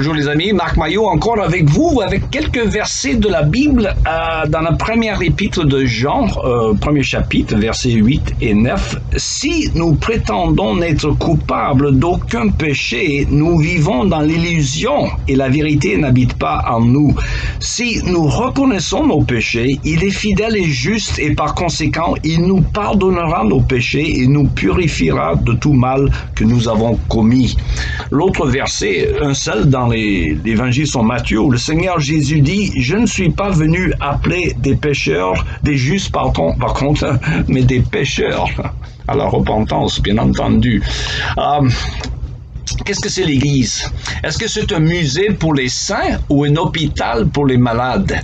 Bonjour les amis, Marc Maillot encore avec vous, avec quelques versets de la Bible dans la première épître de Jean, premier chapitre, versets 8 et 9. Si nous prétendons n'être coupables d'aucun péché, nous vivons dans l'illusion et la vérité n'habite pas en nous. Si nous reconnaissons nos péchés, il est fidèle et juste et par conséquent, il nous pardonnera nos péchés et nous purifiera de tout mal que nous avons commis. L'autre verset, un seul dans l'évangile selon Matthieu, où le Seigneur Jésus dit « Je ne suis pas venu appeler des pécheurs, des justes par contre, mais des pécheurs. » À la repentance, bien entendu. Qu'est-ce que c'est l'Église? Est-ce que c'est un musée pour les saints ou un hôpital pour les malades?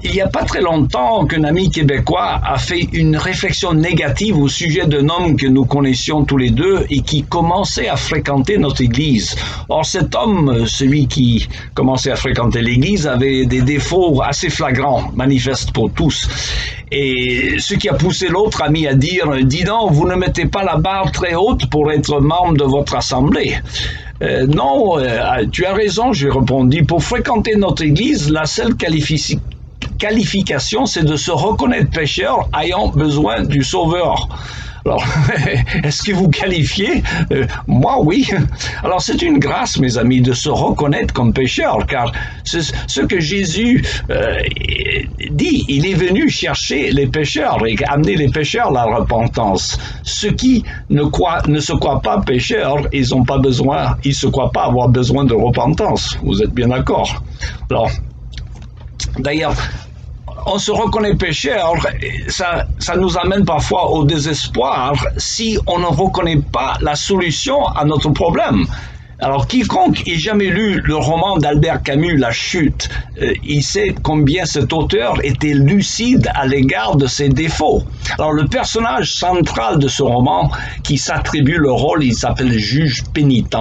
Il n'y a pas très longtemps qu'un ami québécois a fait une réflexion négative au sujet d'un homme que nous connaissions tous les deux et qui commençait à fréquenter notre Église. Or, cet homme, celui qui commençait à fréquenter l'Église, avait des défauts assez flagrants, manifestes pour tous. Et ce qui a poussé l'autre ami à dire « Dis donc, vous ne mettez pas la barre très haute pour être membre de votre assemblée. » Non, tu as raison, j'ai répondu. Pour fréquenter notre Église, la seule qualification, c'est de se reconnaître pécheur ayant besoin du Sauveur. Alors, est-ce que vous qualifiez? Moi, oui. Alors, c'est une grâce, mes amis, de se reconnaître comme pécheur, car c'est ce que Jésus dit. Il est venu chercher les pécheurs et amener les pécheurs à la repentance. Ceux qui ne se croient pas pécheurs, ils se croient pas avoir besoin de repentance. Vous êtes bien d'accord? Alors, d'ailleurs, on se reconnaît pécheur, ça nous amène parfois au désespoir si on ne reconnaît pas la solution à notre problème. Alors, quiconque ait jamais lu le roman d'Albert Camus, La Chute, il sait combien cet auteur était lucide à l'égard de ses défauts. Alors, le personnage central de ce roman, qui s'attribue le rôle, il s'appelle juge pénitent,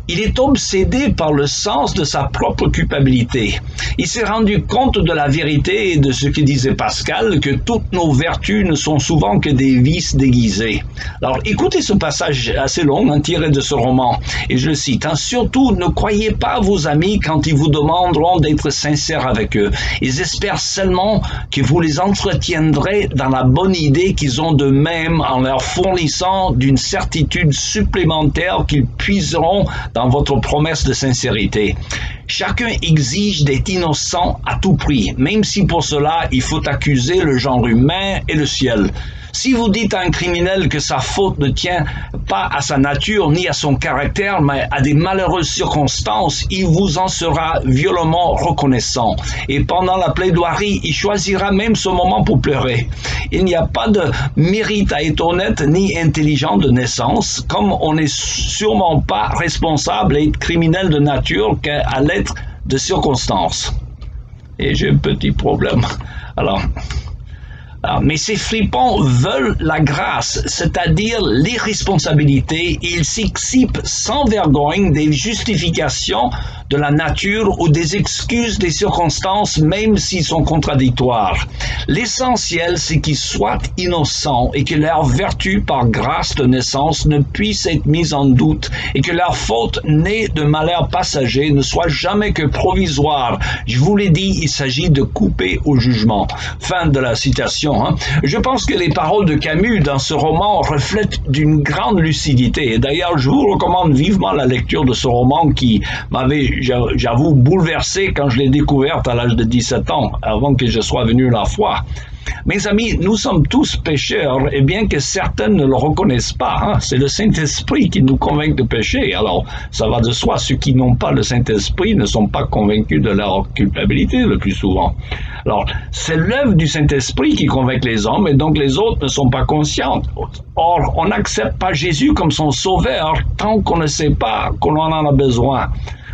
il est obsédé par le sens de sa propre culpabilité. Il s'est rendu compte de la vérité et de ce que disait Pascal, que toutes nos vertus ne sont souvent que des vices déguisés. Alors, écoutez ce passage assez long, tiré de ce roman, et je le cite. Surtout, ne croyez pas vos amis quand ils vous demanderont d'être sincères avec eux. Ils espèrent seulement que vous les entretiendrez dans la bonne idée qu'ils ont d'eux-mêmes en leur fournissant d'une certitude supplémentaire qu'ils puiseront dans votre promesse de sincérité. Chacun exige d'être innocent à tout prix, même si pour cela il faut accuser le genre humain et le ciel. Si vous dites à un criminel que sa faute ne tient pas à sa nature ni à son caractère, mais à des malheureuses circonstances, il vous en sera violemment reconnaissant. Et pendant la plaidoirie, il choisira même ce moment pour pleurer. Il n'y a pas de mérite à être honnête ni intelligent de naissance, comme on n'est sûrement pas responsable et criminel de nature qu'à l'être de circonstances. Et j'ai un petit problème. Alors, mais ces fripons veulent la grâce, c'est-à-dire l'irresponsabilité, et ils s'excipent sans vergogne des justifications de la nature ou des excuses des circonstances, même s'ils sont contradictoires. L'essentiel, c'est qu'ils soient innocents et que leur vertu par grâce de naissance ne puisse être mise en doute et que leur faute née de malheur passager ne soit jamais que provisoire. Je vous l'ai dit, il s'agit de couper au jugement. Fin de la citation. Je pense que les paroles de Camus dans ce roman reflètent d'une grande lucidité. Et d'ailleurs, je vous recommande vivement la lecture de ce roman qui m'avait, j'avoue, bouleversé quand je l'ai découverte à l'âge de 17 ans, avant que je sois venu la foi. Mes amis, nous sommes tous pécheurs, et bien que certains ne le reconnaissent pas, c'est le Saint-Esprit qui nous convainc de pécher. Alors, ça va de soi, ceux qui n'ont pas le Saint-Esprit ne sont pas convaincus de leur culpabilité le plus souvent. Alors, c'est l'œuvre du Saint-Esprit qui convainc les hommes, et donc les autres ne sont pas conscients. Or, on n'accepte pas Jésus comme son sauveur tant qu'on ne sait pas qu'on en a besoin.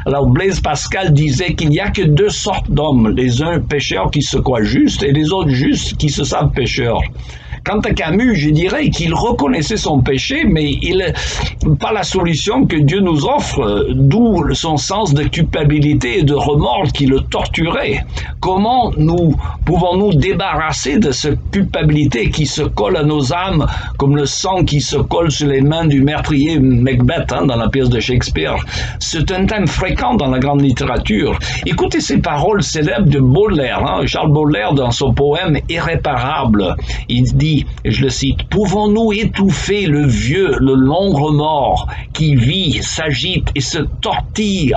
Alors Blaise Pascal disait qu'il n'y a que deux sortes d'hommes, les uns pécheurs qui se croient justes et les autres justes qui se savent pécheurs. Quant à Camus, je dirais qu'il reconnaissait son péché, mais pas la solution que Dieu nous offre, d'où son sens de culpabilité et de remords qui le torturait. Comment nous pouvons-nous débarrasser de cette culpabilité qui se colle à nos âmes comme le sang qui se colle sur les mains du meurtrier Macbeth dans la pièce de Shakespeare? C'est un thème fréquent dans la grande littérature. Écoutez ces paroles célèbres de Baudelaire, Charles Baudelaire dans son poème Irréparable. Il dit, et je le cite, « Pouvons-nous étouffer le vieux, le long remords qui vit, s'agite et se tortille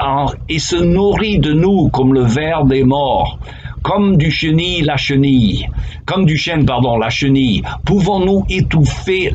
et se nourrit de nous comme le ver des morts ?» Comme du chêne, la chenille. Pouvons-nous étouffer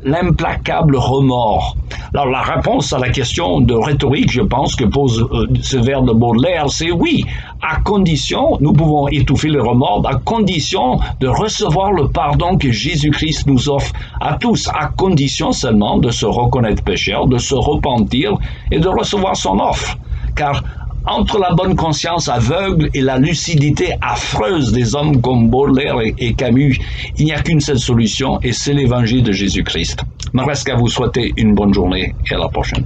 l'implacable remords? Alors la réponse à la question de rhétorique, je pense, que pose ce vers de Baudelaire, c'est oui, à condition, nous pouvons étouffer le remords, à condition de recevoir le pardon que Jésus-Christ nous offre à tous, à condition seulement de se reconnaître pécheur, de se repentir et de recevoir son offre. Car entre la bonne conscience aveugle et la lucidité affreuse des hommes comme Baudelaire et Camus, il n'y a qu'une seule solution et c'est l'évangile de Jésus-Christ. Il me reste qu'à vous souhaiter une bonne journée et à la prochaine.